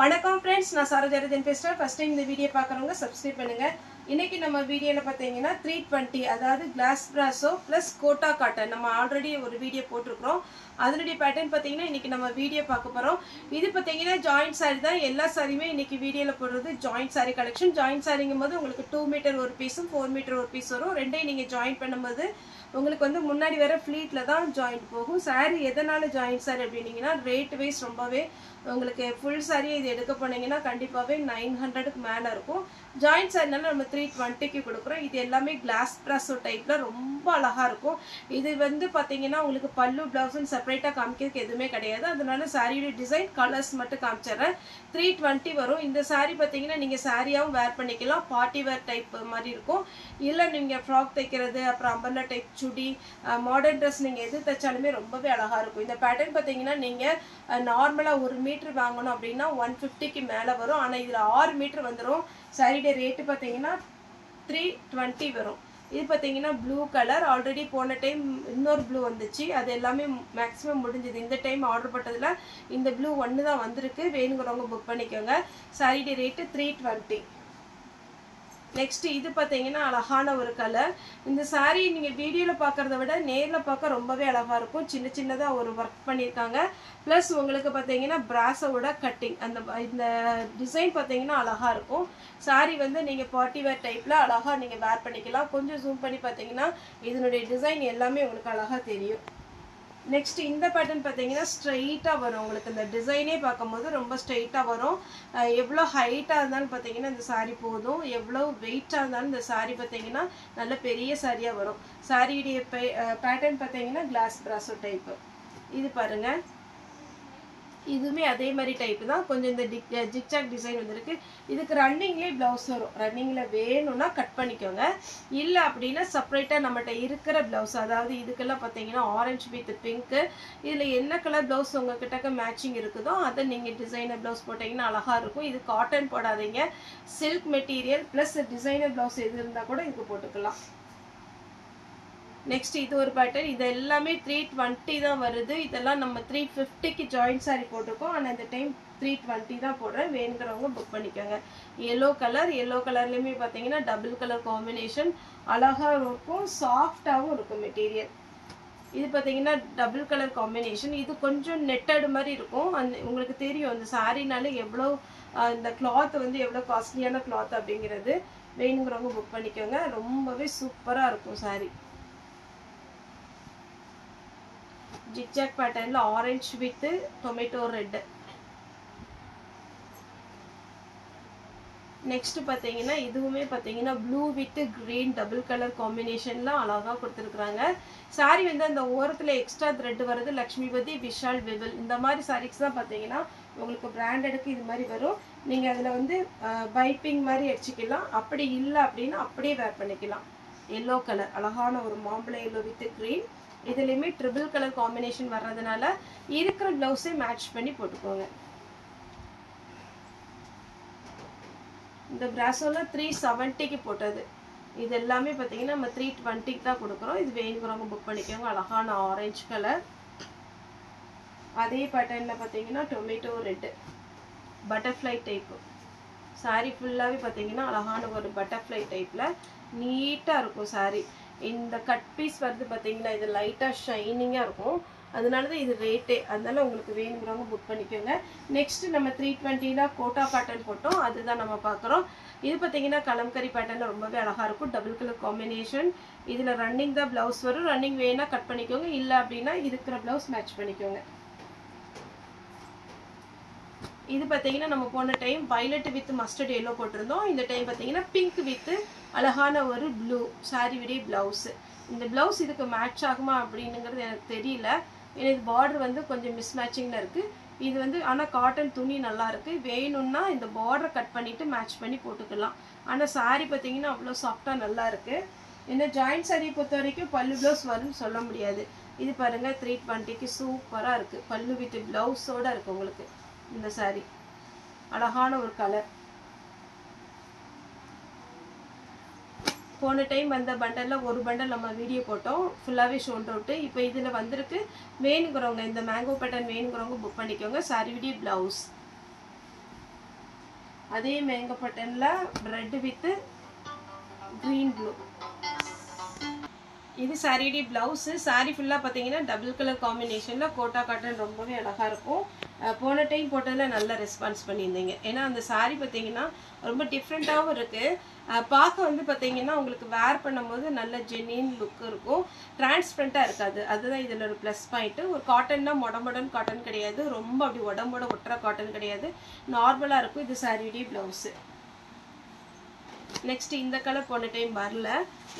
வணக்கம் फ्रेंड्स நான் சரோஜரதன் பேசுறேன். ஃபர்ஸ்ட் டைம் இந்த வீடியோ பார்க்கறவங்க சப்ஸ்கிரைப் பண்ணுங்க. இன்னைக்கு நம்ம வீடியோல பாத்தீங்கன்னா 320 அதாவது கிளாஸ் பிராசோ பிளஸ் கோட்டா காட்டன் நம்ம ஆல்ரெடி ஒரு வீடியோ போட்டுருக்கோம். அதனுடைய பேட்டர்ன் பாத்தீங்கன்னா இன்னைக்கு நம்ம வீடியோ பார்க்க போறோம். இது பாத்தீங்கன்னா ஜாயிண்ட் saree தான். எல்லா சாரியுமே இன்னைக்கு வீடியோல போடுறது ஜாயிண்ட் saree கலெக்ஷன். ஜாயிண்ட் சாரிங்கும்போது உங்களுக்கு 2 மீட்டர் ஒரு பீஸும் 4 மீட்டர் ஒரு பீஸ் வரும். ரெண்டையும் நீங்க ஜாயின் பண்ணும்போது உங்களுக்கு வந்து முன்னாடி வர ஃப்ளீட்ல தான் ஜாயிண்ட் போகும். saree எதனால ஜாயிண்ட் saree அப்படினீங்கன்னா ரேட் வைஸ் ரொம்பவே உங்களுக்கு ஃபுல் saree இது எடுக்க போனீங்கன்னா கண்டிப்பாவே 900 க்கு மேல இருக்கும். ஜாயிண்ட் சாரினால நம்ம 320 க்கு கொடுக்குறோம். இது எல்லாமே கிளாஸ் பிராசோ டைப்ல ரொம்ப அழகா இருக்கும். இது வந்து பாத்தீங்கன்னா உங்களுக்கு பல்லு பிளவுஸ் செப்பரேட்டா காமிக்கிறதுக்கு எதுவுமே கிடையாது. அதனால சாரியோட டிசைன் கலர்ஸ் மட்டும் காமிச்சறேன். 320 வரும். இந்த saree பாத்தீங்கன்னா நீங்க சாரியாவும் வேர் பண்ணிக்கலாம். பார்ட்டி வேர் டைப் மாதிரி இருக்கும். இல்ல நீங்க ஃப்ராக் தைக்கிறது அப்புறம் அம்பர்லா டைப் சுடி மாடர்ன் Dress நீங்க எது தைச்சாலுமே ரொம்பவே அழகா இருக்கும். இந்த பேட்டர்ன் பாத்தீங்கன்னா நீங்க நார்மலா 1 மீட்டர் வாங்கணும் அப்படினா 150 க்கு மேல வரும். ஆனா இதுல 6 மீட்டர் வந்துரும். சாரியோட ரேட் பாத்தீங்கன்னா 320 வரும். இது பாத்தீங்கன்னா ப்ளூ கலர். ஆல்ரெடி போன டைம் இன்னொரு ப்ளூ வந்துச்சு. அது எல்லாமே மேக்ஸिमम முடிஞ்சது. இந்த டைம் ஆர்டர் பண்ணதுல இந்த ப்ளூ ஒன்னு தான் வந்திருக்கு. வேணும்ங்கறவங்க புக் பண்ணிக்கோங்க. சாரியோட ரேட் 320. நெக்ஸ்ட் இது பாத்தீங்கன்னா அழகான ஒரு கலர். இந்த saree நீங்க வீடியோல பார்க்கறத விட நேர்ல பார்க்க ரொம்பவே அழகா இருக்கும். சின்ன சின்னதா ஒரு வர்க் பண்ணிருக்காங்க. ப்ளஸ் உங்களுக்கு பாத்தீங்கன்னா பிராஸோட கட்டிங் இந்த டிசைன் பாத்தீங்கன்னா அழகா இருக்கும். saree வந்து நீங்க பார்ட்டி வேர் டைப்ல அழகா நீங்க வேர் பண்ணிக்கலாம். கொஞ்சம் ஜூம் பண்ணி பாத்தீங்கன்னா இதனுடைய டிசைன் எல்லாமே உங்களுக்கு அழகா தெரியும். நெக்ஸ்ட் இந்த பேட்டர்ன் பாத்தீங்கன்னா ஸ்ட்ரைட்டா வரும். உங்களுக்கு இந்த டிசைனே பாக்கும்போது ரொம்ப ஸ்ட்ரைட்டா வரும். எவ்வளவு ஹைட்டா இருந்தாலும் பாத்தீங்கன்னா இந்த saree போதும். எவ்வளவு வெயிட்டா இருந்தாலும் இந்த saree பாத்தீங்கன்னா நல்ல பெரிய சாரியா வரும். சாரியுடைய பேட்டர்ன் பாத்தீங்கன்னா கிளாஸ் பிராசோ டைப். இது பாருங்க. இதுமே அதே மாதிரி டைப் தான். கொஞ்சம் இந்த ஜிக்ஜாக் டிசைன் வந்திருக்கு. இதுக்கு ரன்னிங்லயே பிளவுஸ் வரும். ரன்னிங்ல வேணும்னா கட் பண்ணிக்கோங்க. இல்ல அப்படினா செப்பரேட்டா நம்மட்ட இருக்கிற பிளவுஸ் அதாவது இதுக்கெல்லாம் பாத்தீங்கன்னா ஆரஞ்சு வித் பிங்க். இதுல என்ன கலர் பிளவுஸ் உங்ககிட்ட மேட்சிங் இருக்குதோ அத நீங்க டிசைனர் பிளவுஸ் போட்டீங்கன்னா அழகா இருக்கும். இது காட்டன் போடாதீங்க. Silk material plus designer blouse எது இருந்தா கூட இதுக்கு போட்டுக்கலாம். நெக்ஸ்ட் இது ஒரு பேட்டர்ன். இது எல்லாமே 320 தான் வருது. இதெல்லாம் நம்ம 350 க்கு ஜாயிண்ட் saree போட்டுருக்கோம். ஆனா இந்த டைம் 320 தான் போடுறேன். வேணும்ங்கறவங்க புக் பண்ணிக்கோங்க. yellow colour. yellow கலர்லயுமே பாத்தீங்கன்னா டபுள் கலர் காம்பினேஷன் அழகா இருக்கும். சாஃப்ட்டாவும் இருக்கும் மெட்டீரியல். இது பாத்தீங்கன்னா டபுள் கலர் காம்பினேஷன். இது கொஞ்சம் நெட்டட் மாதிரி இருக்கும். உங்களுக்கு தெரியும் இந்த சாரினால எவ்வளவு இந்த கிளாத் வந்து எவ்வளவு காஸ்ட்லியான கிளாத் அப்படிங்கிறது. வேணும்ங்கறவங்க புக் பண்ணிக்கோங்க. ரொம்பவே சூப்பரா இருக்கும் saree. ஜிக்ஜாக் பேட்டர்ன்ல orange with tomato red. Next பாத்தீங்கன்னா இதுவுமே பாத்தீங்கன்னா blue with green double colour காம்பினேஷன்ல அழகா கொடுத்திருக்காங்க. saree வந்து அந்த ஓரத்துல எக்ஸ்ட்ரா thread வருது. லட்சுமிபதி விஷால் விவில் இந்த மாதிரி sarees தான் பாத்தீங்கன்னா உங்களுக்கு பிராண்டடுக்கு இது மாதிரி வரும். நீங்க அதுல வந்து பைப்பிங் மாதிரி அடிச்சுக்கலாம். அப்படி இல்ல அப்படினா அப்படியே வேர் பண்ணிக்கலாம். yellow கலர் அழகான ஒரு மாம்பழ yellow வித் கிரீன். இதுலயுமே ட்ரிபிள் கலர் காம்பினேஷன் வர்றதுனால இருக்கிற பிளவுஸே மேட்ச் பண்ணி போட்டுக்கோங்க. இந்த பிராசோல 370 க்கு போட்டது. இது எல்லாமே பாத்தீங்கன்னா நம்ம 320 க்கு தான் கொடுக்குறோம். இது வேணும்ங்கறவங்க புக் பண்ணிக்கோங்க. அழகான ஆரஞ்சு கலர். அதே பேட்டர்ன்ல பாத்தீங்கன்னா tomato red butterfly type. saree ஃபுல்லாவே பாத்தீங்கன்னா அழகான ஒரு பட்டர்ஃப்ளை டைப்ல நீட்டா இருக்கும் saree. இந்த கட் பீஸ் வந்து பாத்தீங்கன்னா இது லைட்டா ஷைனிங்கா இருக்கும். அதனால தான் இது ரேட்டே. அதனால உங்களுக்கு வேணும்ங்கறவங்க புக் பண்ணிக்கோங்க. நெக்ஸ்ட் நம்ம 320 ல கோட்டா காட்டன் போட்டோம். அதுதான் நம்ம பார்க்கறோம். இது பாத்தீங்கன்னா கலம்கரி பேட்டர்ன்ல ரொம்பவே அழகா இருக்கும். Double colour combination. இதுல ரன்னிங் தான் பிளவுஸ் வரும். ரன்னிங் வேணா கட் பண்ணிக்கோங்க. இல்ல அப்படினா இருக்கிற பிளவுஸ் மேட்ச் பண்ணிக்கோங்க. இது பாத்தீங்கன்னா நம்ம போன time violet with mustard yellow போட்டிருந்தோம். இந்த டைம் பாத்தீங்கன்னா பிங்க் வித் அழகான ஒரு ப்ளூ saree விட பிளவுஸ். இந்த பிளவுஸ் இதுக்கு மேட்ச் ஆகுமா அப்படிங்கிறது எனக்கு தெரியல. ஏன்னா இது பார்டர் வந்து கொஞ்சம் மிஸ் மேட்சிங்ல இருக்கு. இது வந்து ஆனா காட்டன் துணி நல்லா இருக்கு. வேணும்னா இந்த பார்டர் கட் பண்ணிட்டு மேட்ச் பண்ணி போட்டுக்கலாம். ஆனா saree பாத்தீங்கன்னா அவ்வளவு சாஃப்ட்டா நல்லா இருக்கு. இந்த ஜாயிண்ட் saree பொறுத்த வரைக்கும் பல்லு பிளவுஸ் வரும்னு சொல்ல முடியாது. இது பாருங்க 320 க்கு சூப்பரா இருக்கு. பல்லு வித் பிளவுஸோட இருக்கு உங்களுக்கு இந்த saree. அழகான ஒரு கலர். போன டைம் வந்த பண்டல்ல ஒரு பண்டல் நம்ம வீடியோ போட்டோம். ஃபுல்லாவே ஷோல்ட் அவுட். இப்போ இதுல வந்திருக்கு. வேணும்ங்கறவங்க இந்த மேங்கோ பேட்டர்ன் வேணும்ங்கறவங்க புக் பண்ணிக்கோங்க. saree விட பிளவுஸ். அதே மேங்கோ பட்டனில் ரெட் வித் க்ரீன் ப்ளூ. இது சாரியுடைய ப்ளவுஸு. சாரி ஃபுல்லாக பார்த்தீங்கன்னா டபுள் கலர் காம்பினேஷனில் கோட்டா காட்டன் ரொம்பவே அழகாக இருக்கும். போன டைம் போட்டதில் நல்ல ரெஸ்பான்ஸ் பண்ணியிருந்தீங்க. ஏன்னா அந்த சாரி பார்த்தீங்கன்னா ரொம்ப டிஃப்ரெண்ட்டாகவும் இருக்குது. பார்க்க வந்து பார்த்தீங்கன்னா உங்களுக்கு வேர் பண்ணும்போது நல்ல ஜென்யூன் லுக் இருக்கும், டிரான்ஸ்பரண்ட்டாக இருக்காது. அதுதான் இதில் ஒரு ப்ளஸ் பாயிண்ட்டு. ஒரு காட்டன்னா மொடமொடன் காட்டன் கிடையாது, ரொம்ப அப்படி உடம்போட ஒட்டுற காட்டன் கிடையாது, நார்மலாக இருக்கும். இது சாரியுடைய ப்ளவுஸு. நெக்ஸ்ட் இந்த கலர் போன டைம் வரல,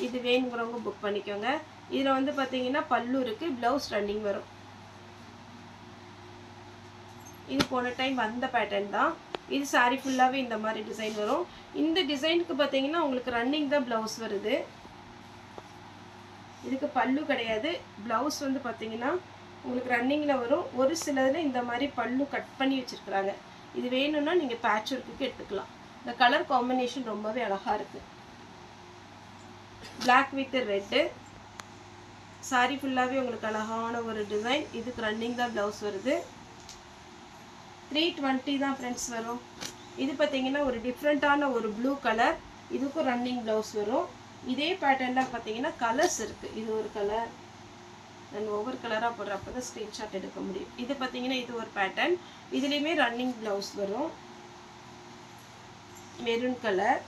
இது வேணுங்கிறவங்க புக் பண்ணிக்கோங்க. இதில் வந்து பார்த்தீங்கன்னா பல்லு இருக்குது, ப்ளவுஸ் ரன்னிங் வரும். இது போன டைம் வந்த பேட்டர்ன் தான். இது சாரி ஃபுல்லாகவே இந்த மாதிரி டிசைன் வரும். இந்த டிசைனுக்கு பார்த்தீங்கன்னா உங்களுக்கு ரன்னிங் தான் ப்ளவுஸ் வருது. இதுக்கு பல்லு கிடையாது. ப்ளவுஸ் வந்து பார்த்தீங்கன்னா உங்களுக்கு ரன்னிங்கில் வரும். ஒரு சிலதில் இந்த மாதிரி பல்லு கட் பண்ணி வச்சுருக்குறாங்க. இது வேணும்னா நீங்கள் பேட்ச் ஒர்க்குக்கு எடுத்துக்கலாம். இந்த கலர் காம்பினேஷன் ரொம்பவே அழகாக இருக்குது. Black with red. சாரி ஃபுல்லாகவே உங்களுக்கு அழகான ஒரு டிசைன். இதுக்கு ரன்னிங் தான் ப்ளவுஸ் வருது. 320 தான் ஃப்ரெண்ட்ஸ் வரும். இது பார்த்தீங்கன்னா ஒரு டிஃப்ரெண்ட்டான ஒரு ப்ளூ கலர். இதுக்கும் ரன்னிங் ப்ளவுஸ் வரும். இதே பேட்டர்னில் பார்த்தீங்கன்னா கலர்ஸ் இருக்குது. இது ஒரு கலர், நான் ஒவ்வொரு கலராக போடுறப்ப தான் ஸ்க்ரீன்ஷாட் எடுக்க முடியும். இது பார்த்தீங்கன்னா இது ஒரு பேட்டர்ன். இதுலேயுமே ரன்னிங் ப்ளவுஸ் வரும். Maroon colour.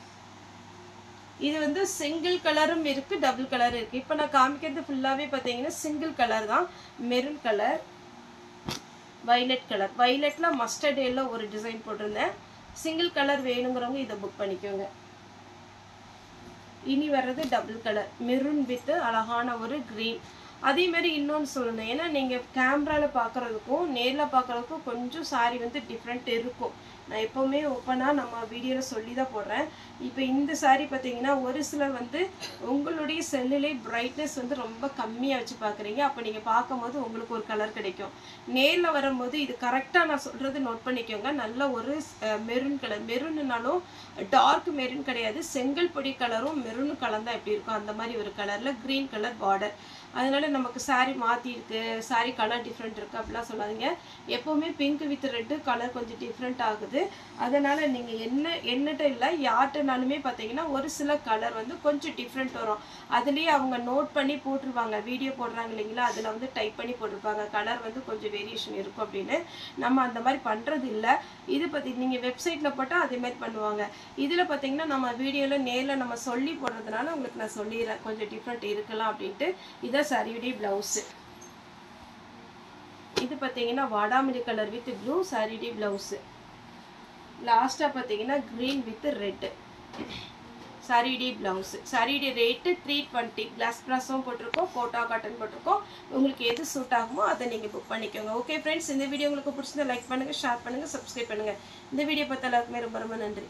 இது வந்து சிங்கிள் கலரும் இருக்குது, டபுள் கலரும் இருக்குது. இப்போ நான் காமிக்கிறது ஃபுல்லாகவே பார்த்தீங்கன்னா சிங்கிள் கலர் தான். Maroon colour, violet colour. வைலட்டில் மஸ்டர்ட் எல்லோ ஒரு டிசைன் போட்டிருந்தேன். சிங்கிள் கலர் வேணுங்கிறவங்க இதை புக் பண்ணிக்கோங்க. இனி வர்றது டபுள் கலர், மெரூன் வித் அழகான ஒரு க்ரீன். அதே மாதிரி இன்னொன்று சொல்லணும், ஏன்னா நீங்கள் கேமராவில் பார்க்குறதுக்கும் நேரில் பார்க்குறதுக்கும் கொஞ்சம் சாரி வந்து டிஃப்ரெண்ட் இருக்கும். நான் எப்போவுமே ஓப்பனாக நம்ம வீடியோவில் சொல்லி தான் போடுறேன். இப்போ இந்த சாரி பார்த்தீங்கன்னா ஒரு சிலர் வந்து உங்களுடைய செல்லுலே பிரைட்னஸ் வந்து ரொம்ப கம்மியாக வச்சு பார்க்குறீங்க. அப்போ நீங்கள் பார்க்கும்போது உங்களுக்கு ஒரு கலர் கிடைக்கும். நேரில் வரும்போது இது கரெக்டாக நான் சொல்கிறது நோட் பண்ணிக்கோங்க. நல்ல ஒரு மெரூன் கலர். மெரூன்னாலும் டார்க் மெரூன் கிடையாது, செங்கல் பொடி கலரும் மெரூனும் கலந்தால் எப்படி இருக்கும் அந்த மாதிரி ஒரு கலரில் க்ரீன் கலர் பார்டர். அதனால நமக்கு சாரி மாற்றி இருக்குது, சாரி கலர் டிஃப்ரெண்ட் இருக்குது அப்படிலாம் சொல்லாதீங்க. எப்போவுமே பிங்க் வித் ரெட்டு கலர் கொஞ்சம் டிஃப்ரெண்ட் ஆகுது. அதனால் நீங்கள் என்னட்ட இல்லை யார்கிட்டனாலுமே பார்த்தீங்கன்னா ஒரு சில கலர் வந்து கொஞ்சம் டிஃப்ரெண்ட் வரும். அதுலேயே அவங்க நோட் பண்ணி போட்டுருவாங்க, வீடியோ போடுறாங்க இல்லைங்களா, அதில் வந்து டைப் பண்ணி போட்டிருப்பாங்க கலர் வந்து கொஞ்சம் வேரியேஷன் இருக்கும் அப்படின்னு. நம்ம அந்த மாதிரி பண்ணுறது இல்லை. இது பற்றி நீங்கள் வெப்சைட்டில் போட்டால் அதேமாதிரி பண்ணுவாங்க. இதில் பார்த்தீங்கன்னா நம்ம வீடியோவில் நேரில் நம்ம சொல்லி போடுறதுனால உங்களுக்கு நான் சொல்லிடுறேன் கொஞ்சம் டிஃப்ரெண்ட் இருக்கலாம் அப்படின்ட்டு. இதை சாரியுடைய ப்ளவுஸு. இது பார்த்தீங்கன்னா வாடாமல்லி கலர் வித் ப்ளூ சாரியுடைய ப்ளவுஸு. லாஸ்ட்டாக பார்த்தீங்கன்னா க்ரீன் வித் ரெட்டு சாரியுடைய ப்ளவுஸு. சாரியுடைய ரேட்டு 320. கிளாஸ் ப்ராஸும் போட்டிருக்கோம், கோட்டா காட்டன் போட்டிருக்கோம். உங்களுக்கு எது சூட் ஆகுமோ அதை நீங்கள் புக் பண்ணிக்கோங்க. ஓகே ஃப்ரெண்ட்ஸ், இந்த வீடியோ உங்களுக்கு பிடிச்சிருந்தா லைக் பண்ணுங்கள், ஷேர் பண்ணுங்கள், சப்ஸ்கிரைப் பண்ணுங்கள். இந்த வீடியோ பார்த்த எல்லாருக்குமே ரொம்ப ரொம்ப நன்றி.